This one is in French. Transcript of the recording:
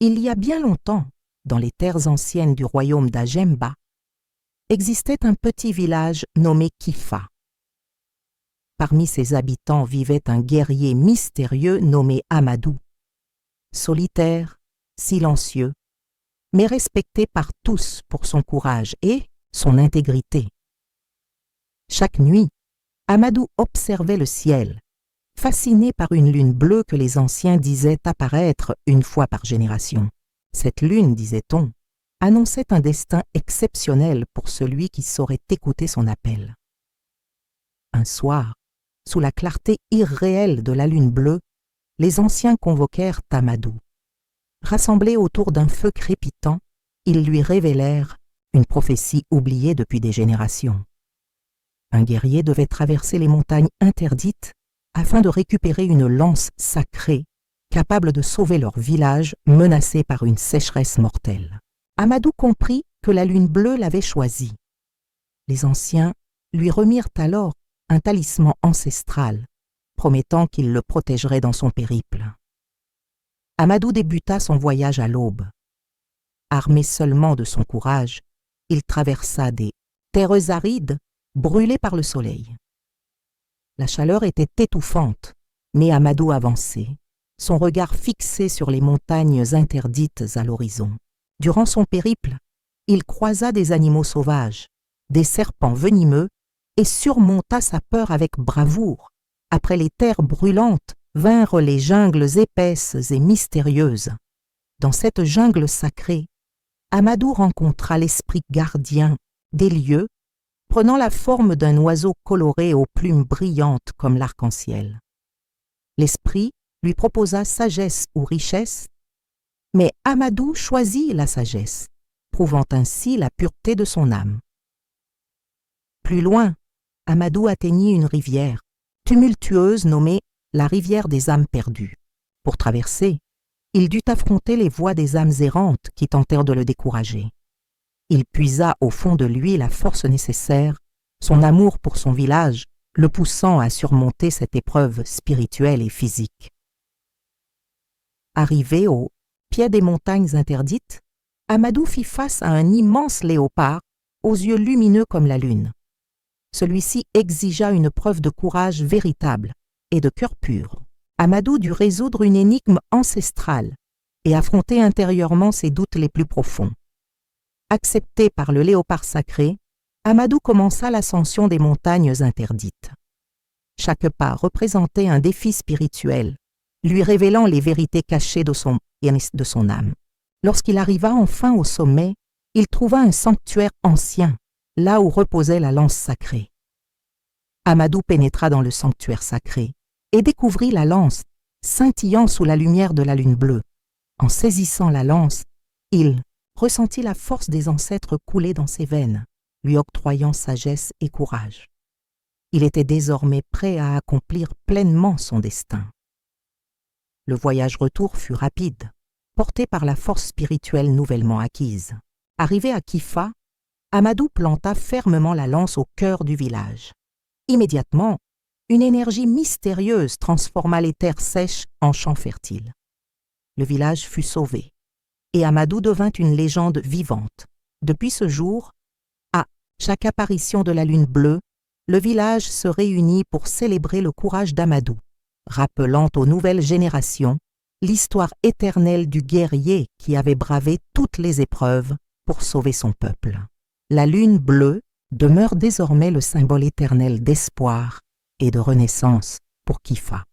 Il y a bien longtemps, dans les terres anciennes du royaume d'Ajemba, existait un petit village nommé Kifa. Parmi ses habitants vivait un guerrier mystérieux nommé Amadou, solitaire, silencieux, mais respecté par tous pour son courage et son intégrité. Chaque nuit, Amadou observait le ciel, fasciné par une lune bleue que les anciens disaient apparaître une fois par génération. Cette lune, disait-on, annonçait un destin exceptionnel pour celui qui saurait écouter son appel. Un soir, sous la clarté irréelle de la lune bleue, les anciens convoquèrent Amadou. Rassemblés autour d'un feu crépitant, ils lui révélèrent une prophétie oubliée depuis des générations. Un guerrier devait traverser les montagnes interdites afin de récupérer une lance sacrée capable de sauver leur village menacé par une sécheresse mortelle. Amadou comprit que la lune bleue l'avait choisi. Les anciens lui remirent alors un talisman ancestral, promettant qu'il le protégerait dans son périple. Amadou débuta son voyage à l'aube. Armé seulement de son courage, il traversa des terres arides brûlées par le soleil. La chaleur était étouffante, mais Amadou avançait, son regard fixé sur les montagnes interdites à l'horizon. Durant son périple, il croisa des animaux sauvages, des serpents venimeux, et surmonta sa peur avec bravoure. Après les terres brûlantes vinrent les jungles épaisses et mystérieuses. Dans cette jungle sacrée, Amadou rencontra l'esprit gardien des lieux, prenant la forme d'un oiseau coloré aux plumes brillantes comme l'arc-en-ciel. L'esprit lui proposa sagesse ou richesse, mais Amadou choisit la sagesse, prouvant ainsi la pureté de son âme. Plus loin, Amadou atteignit une rivière, tumultueuse nommée la rivière des âmes perdues. Pour traverser, il dut affronter les voix des âmes errantes qui tentèrent de le décourager. Il puisa au fond de lui la force nécessaire, son amour pour son village, le poussant à surmonter cette épreuve spirituelle et physique. Arrivé au pied des montagnes interdites, Amadou fit face à un immense léopard aux yeux lumineux comme la lune. Celui-ci exigea une preuve de courage véritable et de cœur pur. Amadou dut résoudre une énigme ancestrale et affronter intérieurement ses doutes les plus profonds. Accepté par le léopard sacré, Amadou commença l'ascension des montagnes interdites. Chaque pas représentait un défi spirituel, lui révélant les vérités cachées de son âme. Lorsqu'il arriva enfin au sommet, il trouva un sanctuaire ancien, là où reposait la lance sacrée. Amadou pénétra dans le sanctuaire sacré et découvrit la lance, scintillant sous la lumière de la lune bleue. En saisissant la lance, il ressentit la force des ancêtres couler dans ses veines, lui octroyant sagesse et courage. Il était désormais prêt à accomplir pleinement son destin. Le voyage retour fut rapide, porté par la force spirituelle nouvellement acquise. Arrivé à Kifa, Amadou planta fermement la lance au cœur du village. Immédiatement, une énergie mystérieuse transforma les terres sèches en champs fertiles. Le village fut sauvé, et Amadou devint une légende vivante. Depuis ce jour, à chaque apparition de la lune bleue, le village se réunit pour célébrer le courage d'Amadou, rappelant aux nouvelles générations l'histoire éternelle du guerrier qui avait bravé toutes les épreuves pour sauver son peuple. La lune bleue demeure désormais le symbole éternel d'espoir et de renaissance pour Kifa.